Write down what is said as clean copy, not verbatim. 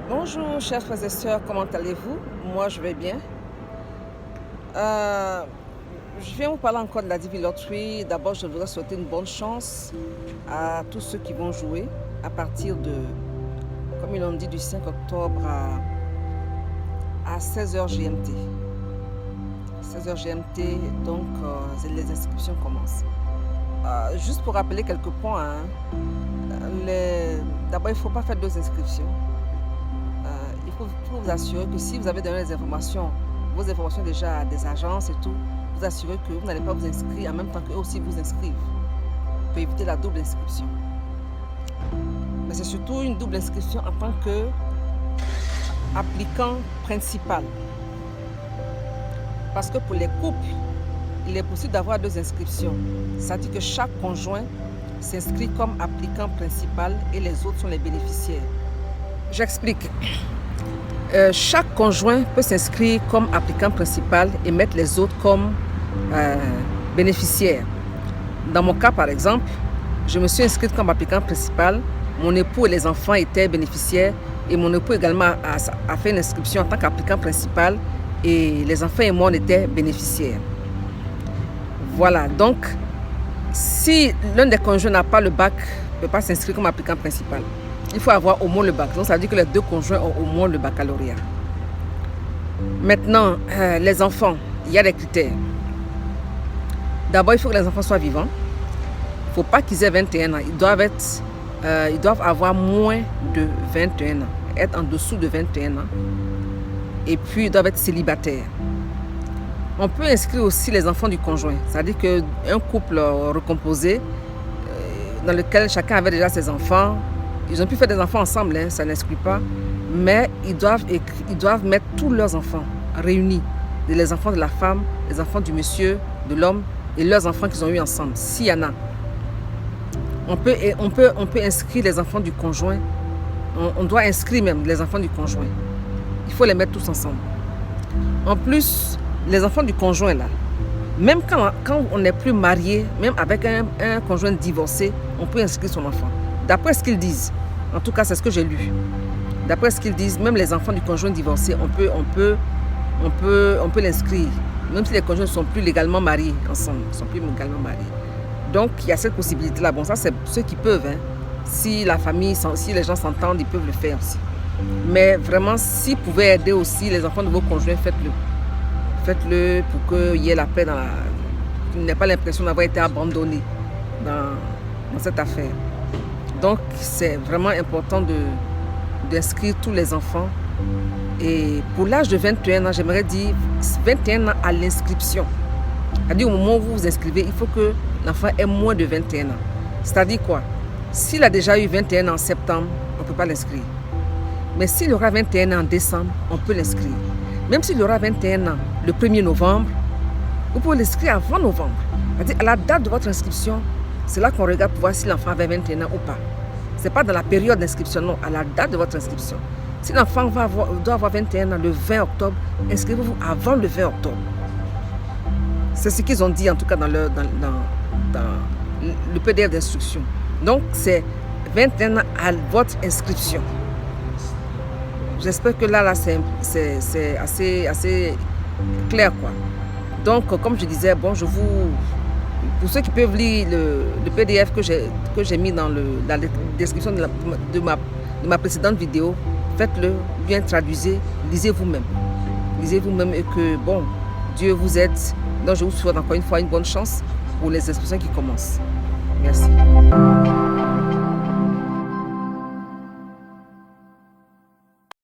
Bonjour chers frères et sœurs, comment allez-vous? Moi je vais bien. Euh, je viens vous parler encore de la Divine Lottery. D'abord je voudrais souhaiter une bonne chance à tous ceux qui vont jouer à partir de, comme ils l'ont dit, du 5 octobre à 16h GMT. 16h GMT, donc les inscriptions commencent. Juste pour rappeler quelques points, d'abord il ne faut pas faire 2 inscriptions. Il faut vous assurer que si vous avez donné les informations, vos informations déjà à des agences et tout, vous assurez que vous n'allez pas vous inscrire en même temps qu'eux aussi vous inscrivent. Pour éviter la double inscription. Mais c'est surtout une double inscription en tant qu'applicant principal. Parce que pour les couples, il est possible d'avoir 2 inscriptions. C'est-à-dire que chaque conjoint s'inscrit comme applicant principal et les autres sont les bénéficiaires. J'explique. Chaque conjoint peut s'inscrire comme applicant principal et mettre les autres comme bénéficiaires. Dans mon cas, par exemple, je me suis inscrite comme applicant principal. Mon époux et les enfants étaient bénéficiaires et mon époux également a fait une inscription en tant qu'applicant principal et les enfants et moi on était bénéficiaires. Voilà, donc si l'un des conjoints n'a pas le bac, ne peut pas s'inscrire comme applicant principal. Il faut avoir au moins le bac. Donc ça veut dire que les 2 conjoints ont au moins le baccalauréat. Maintenant, les enfants, il y a des critères. D'abord, il faut que les enfants soient vivants. Il ne faut pas qu'ils aient 21 ans. Ils doivent avoir moins de 21 ans, être en dessous de 21 ans. Et puis, ils doivent être célibataires. On peut inscrire aussi les enfants du conjoint. C'est-à-dire qu'un couple recomposé, dans lequel chacun avait déjà ses enfants, ils ont pu faire des enfants ensemble, ça n'exclut pas, mais ils doivent mettre tous leurs enfants réunis, les enfants de la femme, les enfants du monsieur, de l'homme et leurs enfants qu'ils ont eu ensemble, s'il y en a. On peut inscrire les enfants du conjoint, on doit inscrire même les enfants du conjoint. Il faut les mettre tous ensemble. En plus, les enfants du conjoint là, même quand on n'est plus marié, même avec un conjoint divorcé, on peut inscrire son enfant. D'après ce qu'ils disent, en tout cas c'est ce que j'ai lu, d'après ce qu'ils disent, même les enfants du conjoint divorcé, on peut l'inscrire, même si les conjoints ne sont plus légalement mariés ensemble, Donc il y a cette possibilité-là. Bon, ça c'est ceux qui peuvent, Si la famille, si les gens s'entendent, ils peuvent le faire aussi. Mais vraiment, si vous pouvez aider aussi les enfants de vos conjoints, faites-le. Faites-le pour qu'il y ait la paix, qu'il n'ait pas l'impression d'avoir été abandonné dans cette affaire. Donc, c'est vraiment important d'inscrire tous les enfants. Et pour l'âge de 21 ans, j'aimerais dire 21 ans à l'inscription. C'est-à-dire au moment où vous vous inscrivez, il faut que l'enfant ait moins de 21 ans. C'est-à-dire quoi? S'il a déjà eu 21 ans en septembre, on ne peut pas l'inscrire. Mais s'il aura 21 ans en décembre, on peut l'inscrire. Même s'il aura 21 ans le 1er novembre, vous pouvez l'inscrire avant novembre. C'est-à-dire à la date de votre inscription, c'est là qu'on regarde pour voir si l'enfant avait 21 ans ou pas. Ce n'est pas dans la période d'inscription, non, à la date de votre inscription. Si l'enfant doit avoir 21 ans le 20 octobre, inscrivez-vous avant le 20 octobre. C'est ce qu'ils ont dit en tout cas dans le PDF d'instruction. Donc c'est 21 ans à votre inscription. J'espère que là c'est assez clair, quoi. Donc comme je disais, bon, pour ceux qui peuvent lire le PDF que j'ai mis dans la description de ma précédente vidéo, faites-le, bien traduisez, lisez vous-même. Lisez vous-même et que, bon, Dieu vous aide. Donc je vous souhaite encore une fois une bonne chance pour les inscriptions qui commencent. Merci.